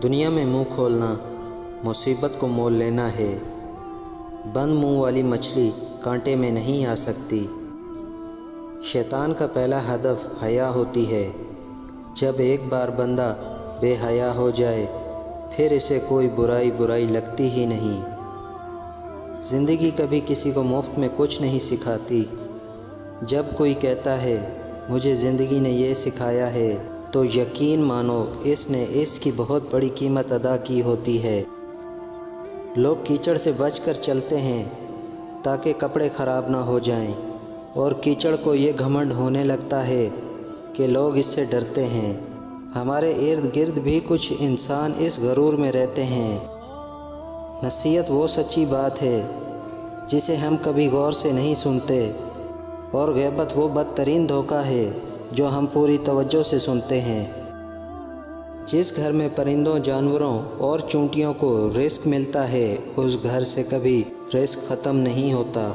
دنیا میں منہ کھولنا مصیبت کو مول لینا ہے۔ بند منہ والی مچھلی کانٹے میں نہیں آ سکتی۔ شیطان کا پہلا ہدف حیا ہوتی ہے۔ جب ایک بار بندہ بے حیا ہو جائے پھر اسے کوئی برائی لگتی ہی نہیں۔ زندگی کبھی کسی کو مفت میں کچھ نہیں سکھاتی۔ جب کوئی کہتا ہے مجھے زندگی نے یہ سکھایا ہے تو یقین مانو اس نے اس کی بہت بڑی قیمت ادا کی ہوتی ہے۔ لوگ کیچڑ سے بچ کر چلتے ہیں تاکہ کپڑے خراب نہ ہو جائیں، اور کیچڑ کو یہ گھمنڈ ہونے لگتا ہے کہ لوگ اس سے ڈرتے ہیں۔ ہمارے ارد گرد بھی کچھ انسان اس غرور میں رہتے ہیں۔ نصیحت وہ سچی بات ہے جسے ہم کبھی غور سے نہیں سنتے، اور غیبت وہ بدترین دھوکہ ہے جو ہم پوری توجہ سے سنتے ہیں۔ جس گھر میں پرندوں، جانوروں اور چونٹیوں کو رزق ملتا ہے اس گھر سے کبھی رزق ختم نہیں ہوتا۔